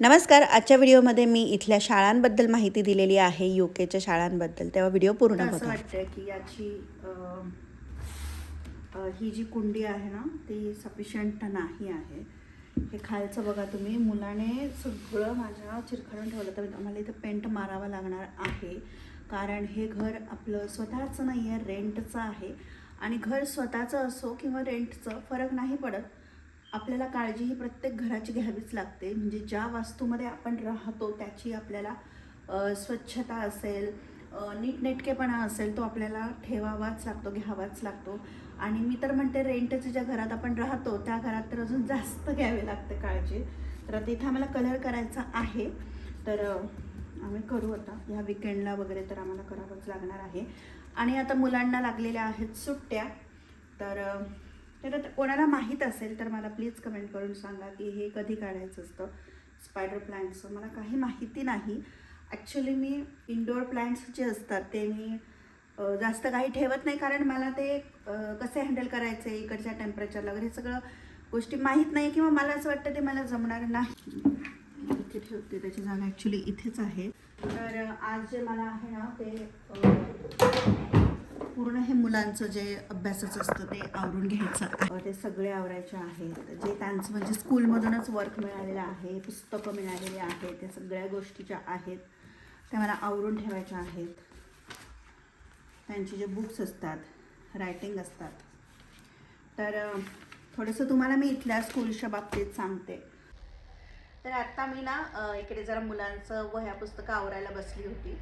नमस्कार. आजच्या व्हिडिओमध्ये मी इथल्या शाळांबद्दल माहिती दिलेली आहे, UKच्या शाळांबद्दल. तेव्हा व्हिडिओ पूर्ण बघा. असं वाटतंय की याची ही जी कुंडी आहे ना ती सफिशियंट नाही आहे. हे खालचं बघा तुम्ही, मुलाने सगळं माझ्या चिरखडून ठेवलं. तर आम्हाला इथं पेंट मारावं लागणार आहे, कारण हे घर आपलं स्वतःचं नाही आहे, रेंटचं आहे. आणि घर स्वतःचं असो किंवा रेंटचं फरक नाही पडत. आपल्याला काळजी ही प्रत्येक घराची घ्यावीच लागते. म्हणजे ज्या वास्तूमध्ये आपण राहतो त्याची आपल्याला स्वच्छता असेल, नीटनेटकेपणा असेल, तो आपल्याला ठेवावाच लागतो, घ्यावाच लागतो. आणि मी तर म्हणते रेंटचे ज्या घरात आपण राहतो त्या घरात तर अजून जास्त घ्यावी लागते काळजी. तर आता इथे आम्हाला कलर करायचा आहे, तर आम्ही करू आता ह्या विकेंडला वगैरे, तर आम्हाला करावंच लागणार आहे. आणि आता मुलांना लागलेल्या आहेत सुट्ट्या, तर तर कोणाला माहीत असेल तर मला प्लीज कमेंट करून सांगा की हे कधी काढायचं असतं स्पायडर प्लांट्सचं. मला काही माहिती नाही. ॲक्च्युली मी इंडोअर प्लांट्स जे असतात ते मी जास्त काही ठेवत नाही, कारण मला ते कसे हँडल करायचे इकडच्या टेम्परेचरला वगैरे सगळं गोष्टी माहीत नाही, किंवा मला असं वाटतं ते मला जमणार नाही. इथे ठेवते, त्याची जागा ॲक्च्युली इथेच आहे. तर आज जे मला आहे ना ते पूर्ण हे मुलांचं जे अभ्यासाचं असतं ते आवरून घ्यायचं आहे. ते सगळे आवरायचे आहेत, जे त्यांचं म्हणजे स्कूलमधूनच वर्क मिळालेलं आहे, पुस्तकं मिळालेली आहेत, त्या सगळ्या गोष्टी ज्या आहेत त्या मला आवरून ठेवायच्या आहेत. त्यांचे जे बुक्स असतात, रायटिंग असतात. तर थोडंसं तुम्हाला मी इथल्या स्कूलच्या बाबतीत सांगते. तर आत्ता मी ना इकडे जरा मुलांचं वह्या पुस्तकं आवरायला बसली होती.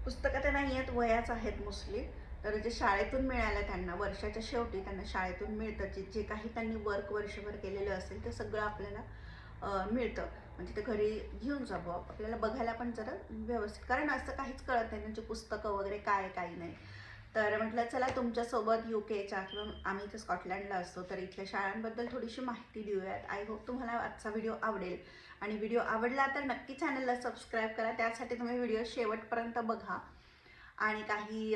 पुस्तकं तर नाही आहेत, वह्याच आहेत मोस्टली. तर जे शाळेतून मिळालं त्यांना, वर्षाच्या शेवटी त्यांना शाळेतून मिळतं, जे काही त्यांनी वर्क वर्षभर केलेलं असेल ते सगळं आपल्याला मिळतं. म्हणजे ते घरी घेऊन जावं, आपल्याला बघायला पण जरा व्यवस्थित, कारण असं काहीच कळत नाही त्यांची पुस्तकं वगैरे काय काही नाही. तर म्हटलं चला तुमच्यासोबत UKच्या, किंवा आम्ही इथे स्कॉटलँडला असतो तर इथल्या शाळांबद्दल थोडीशी माहिती देऊयात. आय होप तुम्हाला आजचा व्हिडिओ आवडेल. आणि व्हिडिओ आवडला तर नक्की चॅनलला सबस्क्राईब करा. त्यासाठी तुम्ही व्हिडिओ शेवटपर्यंत बघा. आणि काही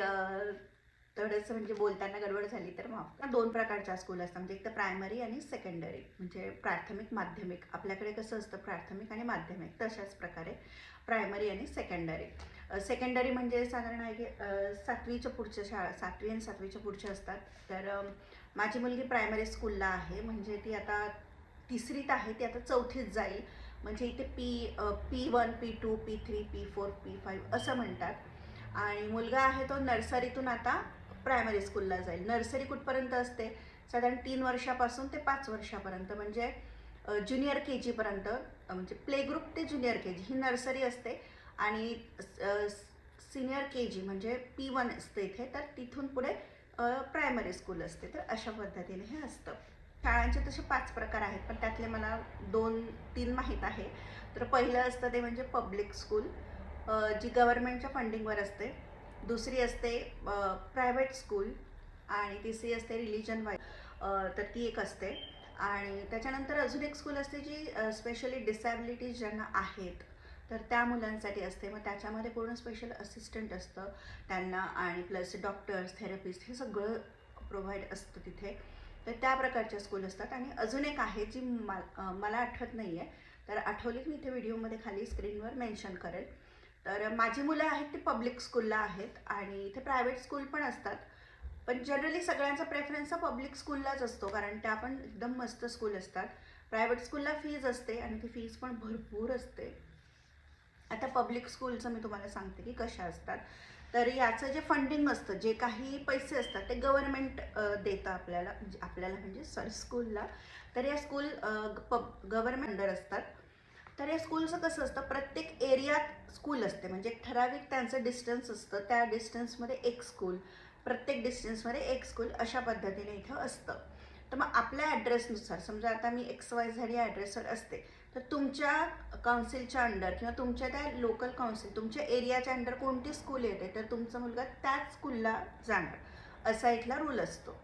थोडंसं म्हणजे बोलताना गडबड झाली तर माफ. 2 प्रकारच्या स्कूल असतात, म्हणजे एक तर प्रायमरी आणि सेकंडरी, म्हणजे प्राथमिक माध्यमिक. आपल्याकडे कसं असतं प्राथमिक आणि माध्यमिक, तशाच प्रकारे प्रायमरी आणि सेकंडरी. सेकंडरी म्हणजे साधारण आहे की 7वीच्या पुढच्या शाळा, 7वी आणि 7वीच्या पुढच्या असतात. तर माझी मुलगी प्रायमरी स्कूलला आहे, म्हणजे ती आता 3रीत आहे, ती आता 4थीत जाईल. म्हणजे इथे P1, P2, P3, P4, P5 असं म्हणतात. आणि मुलगा आहे तो नर्सरीतून आता प्रायमरी स्कूलला जाईल. नर्सरी कुठपर्यंत असते, साधारण 3 वर्षापासून ते 5 वर्षापर्यंत, म्हणजे ज्युनियर KG पर्यंत, म्हणजे प्ले ग्रुप ते ज्युनियर KG ही नर्सरी असते. आणि सिनियर KG म्हणजे P1 असते इथे, तर तिथून पुढे प्रायमरी स्कूल असते. तर अशा पद्धतीने हे असतं. शाळांचे तसे 5 प्रकार आहेत, पण त्यातले मला 2-3 माहीत आहे. तर पहिलं असतं ते म्हणजे पब्लिक स्कूल, जी गव्हर्नमेंटच्या फंडिंगवर असते. दुसरी असते प्रायव्हेट स्कूल, आणि तिसरी असते रिलिजन वाईज, तर ती एक असते. आणि त्याच्यानंतर अजून एक स्कूल असते जी स्पेशली डिसॅबिलिटीज ज्यांना आहेत तर त्या मुलांसाठी असते. मग त्याच्यामध्ये पूर्ण स्पेशल असिस्टंट असतं त्यांना, आणि प्लस डॉक्टर्स, थेरपिस्ट हे सगळं प्रोव्हाइड असतं तिथे. तर त्या प्रकारच्या स्कूल असतात. आणि अजून एक आहे जी मला आठवत नाही आहे, तर आठवली मी इथे व्हिडिओमध्ये खाली स्क्रीनवर मेन्शन करेल. तर माझी मुलं आहेत ती पब्लिक स्कूलला आहेत, आणि इथे प्रायव्हेट स्कूल पण असतात. पण जनरली सगळ्यांचा प्रेफरन्स हा पब्लिक स्कूललाच असतो, कारण त्या पण एकदम मस्त स्कूल असतात. प्रायव्हेट स्कूलला फीज असते, आणि ती फीज पण भरपूर असते. आता पब्लिक स्कूलचं मी तुम्हाला सांगते की कशा असतात. तर याचं जे फंडिंग असतं, जे काही पैसे असतात ते गव्हर्नमेंट देतं आपल्याला म्हणजे स्कूलला. तर या स्कूल गव्हर्नमेंट अंडर असतात. तर या स्कूलचं कसं असतं, प्रत्येक एरियात स्कूल असते, म्हणजे एक ठराविक त्यांचं डिस्टन्स असतं, त्या डिस्टन्समध्ये एक स्कूल, प्रत्येक डिस्टन्समध्ये एक स्कूल, अशा पद्धतीने इथं असतं. तर मग आपल्या ॲड्रेसनुसार, समजा आता मी XYZ या ॲड्रेसवर असते, तर तुमच्या काउन्सिलच्या अंडर किंवा तुमच्या त्या लोकल काउन्सिल, तुमच्या एरियाच्या अंडर कोणती स्कूल येते तर तुमचा मुलगा त्याच स्कूलला जाणार, असा इथला रूल असतो.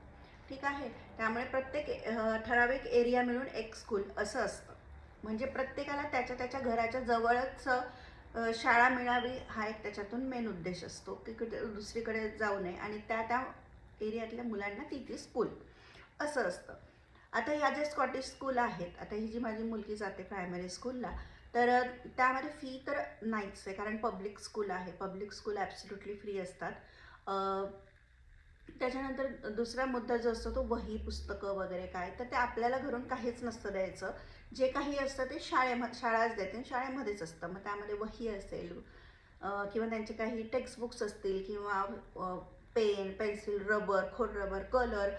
ठीक आहे. त्यामुळे प्रत्येक ठराविक एरिया मिळून एक स्कूल असं असतं. म्हणजे प्रत्येकाला त्याच्या त्याच्या घराच्या जवळच शाळा मिळावी, हा एक त्याच्यातून मेन उद्देश असतो की दुसरीकडे जाऊ नये, आणि त्या एरियातल्या मुलांना ती स्कूल असं असतं. आता ह्या ज्या स्कॉटिश स्कूल आहेत, आता ही जी माझी मुलगी जाते प्रायमरी स्कूलला, तर त्यामध्ये फी तर नाहीच आहे, कारण पब्लिक स्कूल आहे. पब्लिक स्कूल ॲब्सोल्युटली फ्री असतात. त्याच्यानंतर दुसरा मुद्दा जो असतो तो वही पुस्तकं वगैरे काय, तर ते आपल्याला घरून काहीच नसतं द्यायचं. जे काही असतं ते शाळाच देते, शाळेमध्येच असतं. मग त्यामध्ये वही असेल किंवा त्यांचे काही टेक्स्टबुक्स असतील किंवा पेन, पेन्सिल, रबर, खोडरबर, कलर,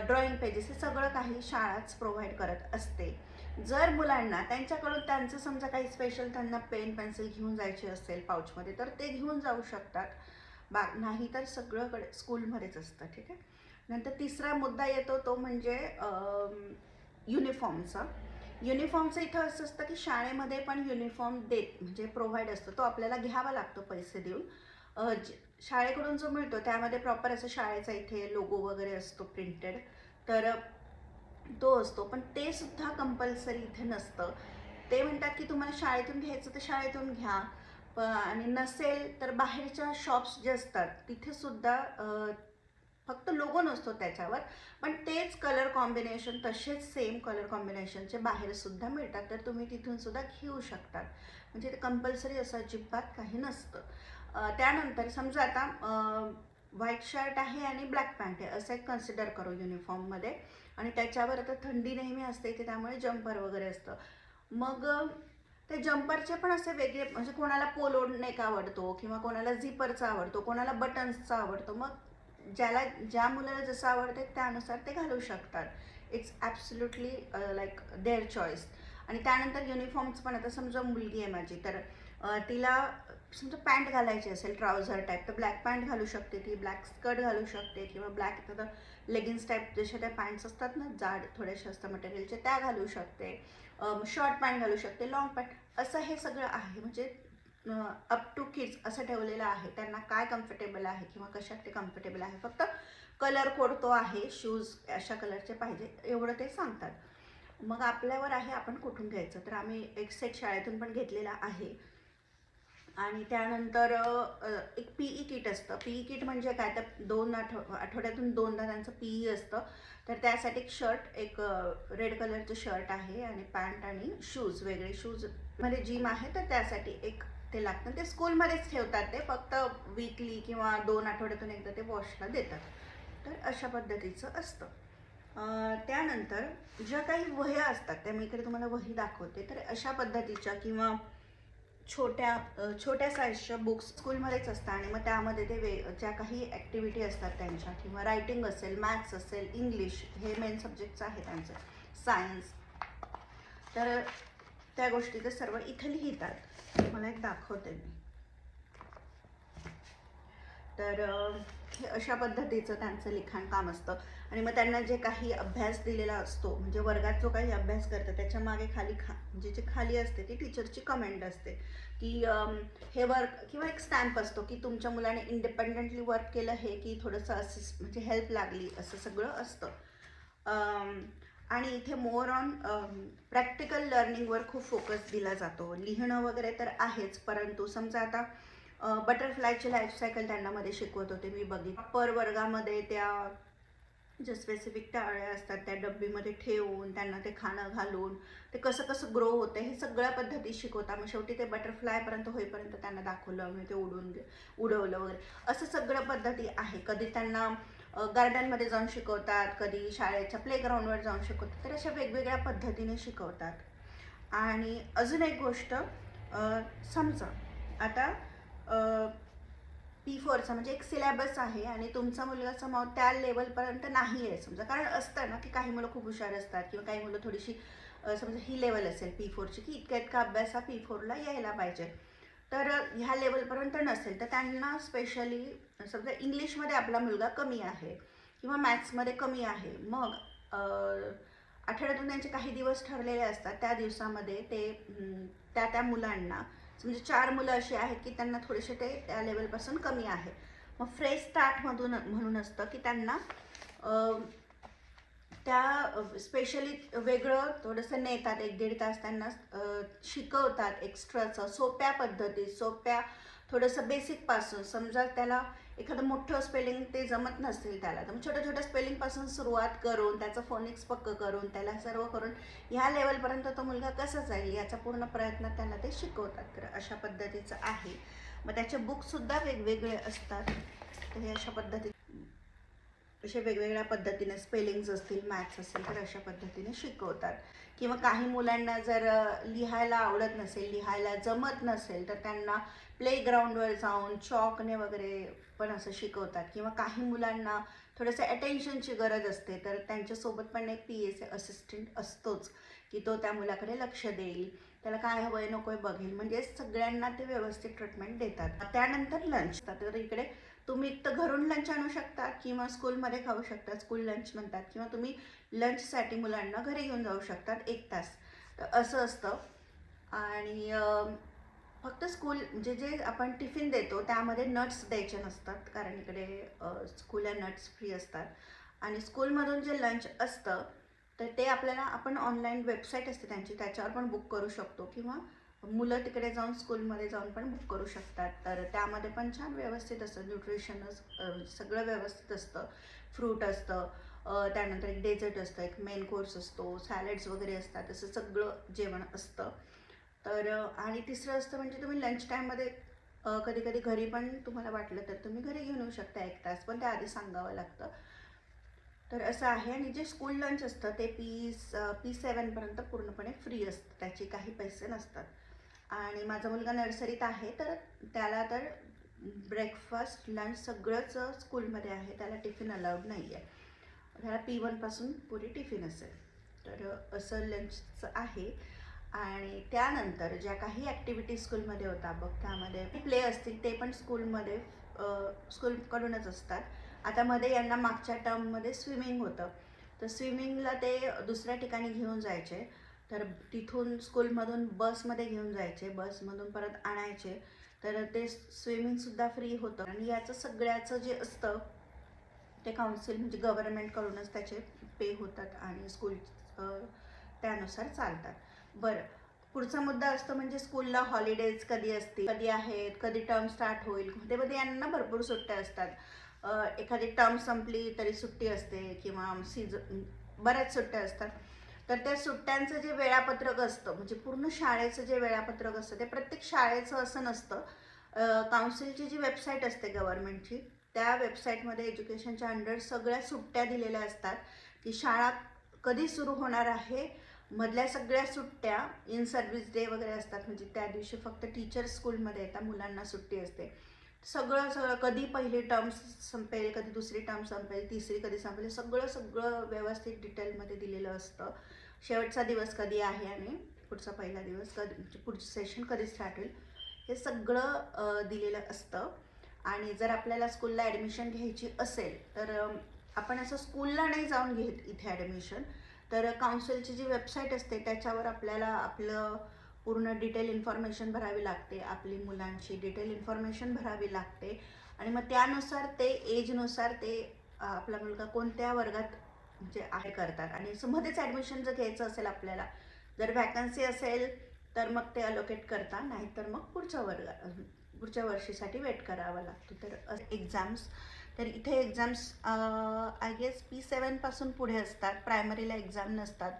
ड्रॉइंग पेजेस, हे सगळं काही शाळाच प्रोव्हाइड करत असते. जर मुलांना त्यांच्याकडून त्यांचं समजा काही स्पेशल त्यांना पेन पेन्सिल घेऊन जायची असेल पाऊचमध्ये, तर ते घेऊन जाऊ शकतात. नाही तर सगळंकडे स्कूलमध्येच असतं. ठीक आहे. नंतर तिसरा मुद्दा येतो तो म्हणजे युनिफॉर्मचा. युनिफॉर्मचं इथं असं असतं की शाळेमध्ये पण युनिफॉर्म म्हणजे प्रोव्हाइड असतो, तो आपल्याला घ्यावा लागतो पैसे देऊन. शाळेकडून जो मिळतो त्यामध्ये प्रॉपर असं शाळेचा इथे लोगो वगैरे असतो प्रिंटेड, तर तो असतो. पण ते सुद्धा कंपल्सरी इथे नसतं. ते म्हणतात की तुम्हाला शाळेतून घ्यायचं तर शाळेतून घ्या, आणि नसेल तर बाहेरच्या शॉप्स जे असतात तिथे सुद्धा फक्त लोगो नसतो त्याच्यावर, पण तेच कलर कॉम्बिनेशन, तसेच सेम कलर कॉम्बिनेशनचे बाहेर सुद्धा मिळतात, तर तुम्ही तिथून सुद्धा घेऊ शकतात. म्हणजे ते कंपल्सरी असं अजिबात काही नसतं. त्यानंतर समजा आता व्हाईट शर्ट आहे आणि ब्लॅक पॅन्ट आहे असं एक कन्सिडर करू युनिफॉर्ममध्ये, आणि त्याच्यावर आता थंडी नेहमी असते इथे, त्यामुळे जम्पर वगैरे असतं. मग ते जम्परचे पण असे वेगळे, म्हणजे कोणाला पोलो नेक आवडतो किंवा कोणाला झिपरचा आवडतो, कोणाला बटन्सचा आवडतो. मग ज्या मुलाला जसं आवडते त्यानुसार ते घालू शकतात. It's absolutely like their choice. आणि त्यानंतर युनिफॉर्म्स पण, आता समजा मुलगी आहे माझी, तर तिला समजा पॅन्ट घालायची असेल ट्राउझर टाईप, तर ब्लॅक पॅन्ट घालू शकते ती, ब्लॅक स्कर्ट घालू शकते, किंवा ब्लॅक आता लेगिन्स टाईप जशा त्या पॅन्ट्स असतात ना, जाड थोड्याशा असतात मटेरियलचे, त्या घालू शकते. शॉर्ट पॅन्ट घालू शकते, लॉंग पॅन्ट, असं हे सगळं आहे. म्हणजे अप टू किड्स असं ठेवलेलं आहे, त्यांना काय कम्फर्टेबल आहे किंवा कशात ते कम्फर्टेबल आहे. फक्त कलर कोड तो आहे, शूज अशा कलरचे पाहिजे एवढं ते सांगतात. मग आपल्यावर आहे आपण कुठून घ्यायचं. तर आम्ही एक सेट शाळेतून पण घेतलेला आहे. आणि त्यानंतर एक पी किट असतं. पी किट म्हणजे काय, तर आठवड्यातून 2दा त्यांचं पी असतं. तर त्यासाठी एक शर्ट, एक रेड कलरचं शर्ट आहे, आणि पॅन्ट आणि शूज, वेगळे शूज मध्ये जिम आहे, तर त्यासाठी एक ते लागतं. ते स्कूलमध्येच ठेवतात, ते फक्त वीकली किंवा 2 आठवड्यातून एकदा ते वॉशला देतात. तर अशा पद्धतीचं असतं. त्यानंतर ज्या काही वह्या असतात त्या मी इकडे तुम्हाला वही दाखवते. तर अशा पद्धतीच्या किंवा छोट्या साईजच्या बुक्स स्कूलमध्येच असतात, आणि मग त्यामध्ये ते ज्या काही ॲक्टिव्हिटी असतात त्यांच्या, किंवा रायटिंग असेल, मॅथ्स असेल, इंग्लिश, हे मेन सब्जेक्ट्स आहे त्यांचं, सायन्स, तर त्या गोष्टी ते सर्व इथे लिहितात. मला एक दाखवते मी. तर हे अशा पद्धतीचं त्यांचं लिखाण काम असतं. आणि मग त्यांना जे काही अभ्यास दिलेला असतो, म्हणजे वर्गात जो काही अभ्यास करतं त्याच्या मागे म्हणजे जे खाली असते ती टीचरची कमेंट असते की हे वर्क, किंवा एक स्टॅम्प असतो की तुमच्या मुलाने इंडिपेंडेंटली वर्क केलं हे, की थोडंसं म्हणजे हेल्प लागली, असं सगळं असतं. आणि इथे मोर ऑन प्रॅक्टिकल लर्निंगवर खूप फोकस दिला जातो. लिहिणं वगैरे तर आहेच, परंतु समजा आता बटरफ्लायची लाईफ सायकल त्यांना मध्ये शिकवत होते मी, पर वर्गामध्ये त्या ज्या स्पेसिफिक टाळ्या असतात त्या डब्बीमध्ये ठेवून त्यांना ते खाणं घालून ते कसं कसं ग्रो होतं हे सगळ्या पद्धती शिकवतात. मग शेवटी ते बटरफ्लायपर्यंत होईपर्यंत त्यांना दाखवलं, मी ते उडवलं वगैरे, असं सगळं पद्धती आहे. कधी त्यांना गार्डनमध्ये जाऊन शिकवतात, कधी शाळेच्या प्लेग्राऊंडवर जाऊन शिकवतात. तर अशा वेगवेगळ्या पद्धतीने शिकवतात. आणि अजून एक गोष्ट, समजा आता P4चा म्हणजे एक सिलेबस आहे, आणि तुमचा मुलगा समोर त्या लेवलपर्यंत नाही आहे समजा, कारण असतं ना की काही मुलं खूप हुशार असतात, किंवा काही मुलं थोडीशी समजा ही लेवल असेल P4ची की इतका अभ्यास हा P4ला यायला पाहिजे, तर ह्या लेवलपर्यंत नसेल तर त्यांना स्पेशली, समजा इंग्लिशमध्ये आपला मुलगा कमी आहे किंवा मॅथ्समध्ये कमी आहे, मग आठवड्यातून त्यांचे काही दिवस ठरलेले असतात, त्या दिवसामध्ये ते त्या मुलांना, म्हणजे 4 मुलं अशी आहेत की त्यांना थोडेसे ते त्या लेवलपासून कमी आहे, मग फ्रेश स्टार्ट म्हणून असतं की त्यांना त्या स्पेशली वेगळं थोडंसं नेतात, 1-1.5 तास त्यांना शिकवतात एक्स्ट्राचं, सोप्या पद्धतीत, थोडंसं बेसिकपासून. समजा त्याला एखादं मोठं स्पेलिंग ते जमत नसेल त्याला, तर छोट्या छोट्या स्पेलिंगपासून सुरुवात करून त्याचं फोनिक्स पक्क करून त्याला सर्व करून ह्या लेवलपर्यंत तो मुलगा कसा जाईल याचा पूर्ण प्रयत्न त्यांना ते शिकवतात. तर अशा पद्धतीचं आहे. मग त्याचे बुकसुद्धा वेगवेगळे असतात. तर हे अशा पद्धती असे वेगवेगळ्या पद्धतीने स्पेलिंग्स असतील, मॅथ्स असेल तर अशा पद्धतीने शिकवतात. किंवा काही मुलांना जर लिहायला आवडत नसेल, लिहायला जमत नसेल, तर त्यांना प्लेग्राऊंडवर जाऊन चॉकने वगैरे पण असं शिकवतात. किंवा काही मुलांना थोडंसं अटेन्शनची गरज असते, तर त्यांच्यासोबत पण एक PSA असिस्टंट असतोच की तो त्या मुलाकडे लक्ष देईल, त्याला काय हवं आहे नको आहे बघेल. म्हणजे सगळ्यांना ते व्यवस्थित ट्रीटमेंट देतात. त्यानंतर लंच. तर इकडे तुम्ही एक तर घरून लंच आणू शकता किंवा स्कूलमध्ये खाऊ शकता, स्कूल लंच म्हणतात. किंवा तुम्ही लंचसाठी मुलांना घरी घेऊन जाऊ शकतात 1 तास. तर असं असतं. आणि फक्त स्कूल म्हणजे जे आपण टिफिन देतो त्यामध्ये नट्स द्यायचे नसतात, कारण इकडे स्कूलला नट्स फ्री असतात. आणि स्कूलमधून जे लंच असतं तर ते आपल्याला आपण ऑनलाईन वेबसाईट असते त्यांची, त्याच्यावर पण बुक करू शकतो. किंवा मुलं तिकडे जाऊन स्कूलमध्ये जाऊन पण बुक करू शकतात. तर त्यामध्ये पण छान व्यवस्थित असतं, न्यूट्रिशनच सगळं व्यवस्थित असतं. फ्रूट असतं, त्यानंतर एक डेझर्ट असतं, एक मेन कोर्स असतो, सॅलड्स वगैरे असतात, असं सगळं जेवण असतं. तर आणि तिसरं असतं म्हणजे तुम्ही लंच टाईममध्ये कधी कधी घरी पण तुम्हाला वाटलं तर तुम्ही घरी घेऊन येऊ शकता 1 तास, पण ते आधी सांगावं लागतं. तर असं आहे. आणि जे स्कूल लंच असतं ते P7पर्यंत पूर्णपणे फ्री असतं, त्याचे काही पैसे नसतात. आणि माझा मुलगा नर्सरीत आहे, तर त्याला तर ब्रेकफास्ट लंच सगळंच स्कूलमध्ये आहे, त्याला टिफिन अलाउड नाही आहे. त्याला P1पासून पुरी टिफिन असेल. तर असं लंचचं आहे. आणि त्यानंतर ज्या काही ॲक्टिव्हिटीज स्कूलमध्ये होता बघ, त्यामध्ये प्ले असतील ते पण स्कूलमध्ये स्कूलकडूनच असतात. आता मध्ये यांना मागच्या टर्ममध्ये स्विमिंग होतं, तर स्विमिंगला ते दुसऱ्या ठिकाणी घेऊन जायचे. तर तिथून स्कूलमधून बसमध्ये घेऊन जायचे, बसमधून परत आणायचे. तर ते स्विमिंगसुद्धा फ्री होतं. आणि याचं सगळ्याचं जे असतं ते काउन्सिल म्हणजे गव्हर्नमेंटकडूनच त्याचे पे होतात आणि स्कूल त्यानुसार चालतात. बरं, पुढचा मुद्दा असतो म्हणजे स्कूलला हॉलिडेज कधी असतील, कधी आहेत, कधी टर्म स्टार्ट होईल. मध्ये यांना भरपूर सुट्ट्या असतात. एखादी टर्म संपली तरी सुट्टी असते किंवा बऱ्याच सुट्ट्या असतात. तर त्या सुट्ट्यांचं जे वेळापत्रक असतं म्हणजे पूर्ण शाळेचं जे वेळापत्रक असतं ते प्रत्येक शाळेचं असं नसतं. काउन्सिलची जी वेबसाईट असते गव्हर्नमेंटची, त्या वेबसाईटमध्ये एज्युकेशनच्या अंडर सगळ्या सुट्ट्या दिलेल्या असतात की शाळा कधी सुरू होणार आहे, मधल्या सगळ्या सुट्ट्या, इन सर्व्हिस डे वगैरे असतात, म्हणजे त्या दिवशी फक्त टीचर्स स्कूलमध्ये येतात, मुलांना सुट्टी असते. सगळं सगळं कधी पहिली टर्म संपेल, कधी दुसरी टर्म संपेल, तिसरी कधी संपेल, सगळं सगळं व्यवस्थित डिटेलमध्ये दिलेलं असतं. शेवटचा दिवस कधी आहे आणि पुढचा पहिला दिवस कधी, म्हणजे पुढचं सेशन कधी स्टार्ट होईल, हे सगळं दिलेलं असतं. आणि जर आपल्याला स्कूलला ॲडमिशन घ्यायची असेल तर आपण असं स्कूलला नाही जाऊन घेत इथे ॲडमिशन, तर काउन्सिलची जी वेबसाईट असते त्याच्यावर आपल्याला आपलं पूर्ण डिटेल इन्फॉर्मेशन भरावी लागते, आपली मुलांची डिटेल इन्फॉर्मेशन भरावी लागते. आणि मग त्यानुसार ते एजनुसार ते आपला मुलगा कोणत्या वर्गात म्हणजे आहे करतात. आणि मध्येच ॲडमिशन जर घ्यायचं असेल आपल्याला, जर वॅकन्सी असेल तर मग ते अलोकेट करता, नाहीतर मग पुढच्या वर्षीसाठी वेट करावा लागतो. तर एक्झाम्स, तर इथे एक्झाम्स आय गेस P7पासून पुढे असतात, प्रायमरीला एक्झाम नसतात.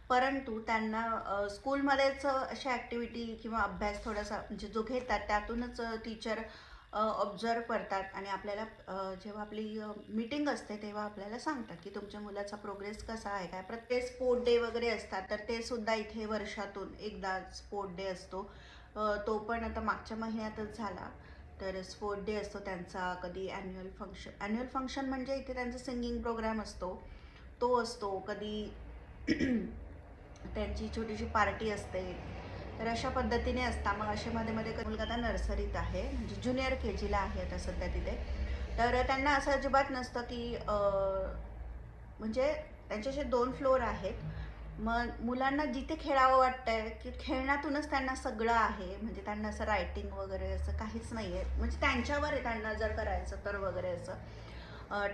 परंतु त्यांना स्कूलमध्येच अशा ॲक्टिव्हिटी किंवा अभ्यास थोडासा म्हणजे जो घेतात त्यातूनच टीचर ऑब्झर्व करतात. आणि आपल्याला जेव्हा आपली मीटिंग असते तेव्हा आपल्याला सांगतात की तुमच्या मुलाचा प्रोग्रेस कसा आहे, काय. प्रत्येक स्पोर्ट डे वगैरे असतात, तर ते सुद्धा इथे वर्षातून एकदा स्पोर्ट डे असतो. तो पण आता मागच्या महिन्यातच झाला. तर स्पोर्ट डे असतो त्यांचा, कधी ॲन्युअल फंक्शन म्हणजे इथे त्यांचा सिंगिंग प्रोग्राम असतो, तो असतो. कधी त्यांची छोटीशी पार्टी असते. तर अशा पद्धतीने असतात. मग असे मध्ये मध्ये मुलगा आता नर्सरीत आहे, म्हणजे ज्युनियर KGला आहे आता सध्या तिथे. तर त्यांना असं अजिबात नसतं की म्हणजे त्यांचे असे 2 फ्लोअर आहेत. मग मुलांना जिथे खेळावं वाटतंय की खेळण्यातूनच त्यांना सगळं आहे, म्हणजे त्यांना असं रायटिंग वगैरे असं काहीच नाही आहे, म्हणजे त्यांच्यावर आहे त्यांना जर करायचं तर वगैरे असं.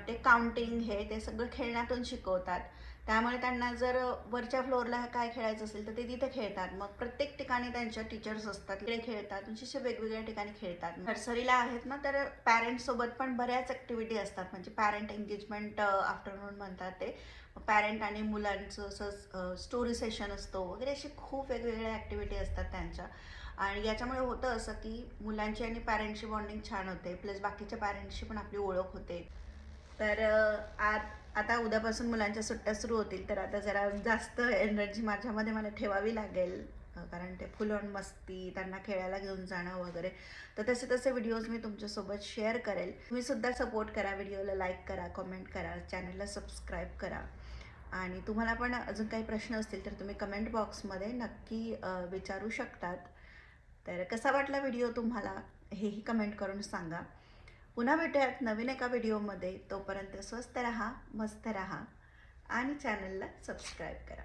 ते काउंटिंग हे ते सगळं खेळण्यातून शिकवतात. त्यामुळे त्यांना जर वरच्या फ्लोअरला काय खेळायचं असेल तर ते तिथे खेळतात. मग प्रत्येक ठिकाणी त्यांच्या टीचर्स असतात, तिकडे खेळतात, म्हणजे असे वेगवेगळ्या ठिकाणी खेळतात. नर्सरीला आहेत ना, तर पॅरेंट्ससोबत पण बऱ्याच ॲक्टिव्हिटी असतात, म्हणजे पॅरेंट एंगेजमेंट आफ्टरनून म्हणतात ते. पॅरेंट आणि मुलांचं असं स्टोरी सेशन असतो वगैरे, असे खूप वेगवेगळ्या ॲक्टिव्हिटी असतात त्यांच्या. आणि याच्यामुळे होतं असं की मुलांची आणि पॅरेंटची बॉन्डिंग छान होते, प्लस बाकीच्या पॅरेंट्सची पण आपली ओळख होते. तर आता उद्यापासून मुलांच्या सुट्ट्या सुरू होतील, तर आता जरा जास्त एनर्जी माझ्यामध्ये मला ठेवावी लागेल, कारण ते फुल ऑन मस्ती, त्यांना खेळायला घेऊन जाणं वगैरे. तर तसे तसे व्हिडिओज मी तुमच्यासोबत शेअर करेल. तुम्ही सुद्धा सपोर्ट करा, व्हिडिओला लाईक करा, कमेंट करा, चॅनलला सबस्क्राईब करा. आणि तुम्हाला पण अजून काही प्रश्न असतील तर तुम्ही कमेंट बॉक्समध्ये नक्की विचारू शकतात. तर कसा वाटला व्हिडिओ तुम्हाला हेही कमेंट करून सांगा. पुन्हा भेटूयात नवीन एका व्हिडिओमध्ये. तोपर्यंत स्वस्त रहा, मस्त रहा आणि चॅनलला सबस्क्राईब करा.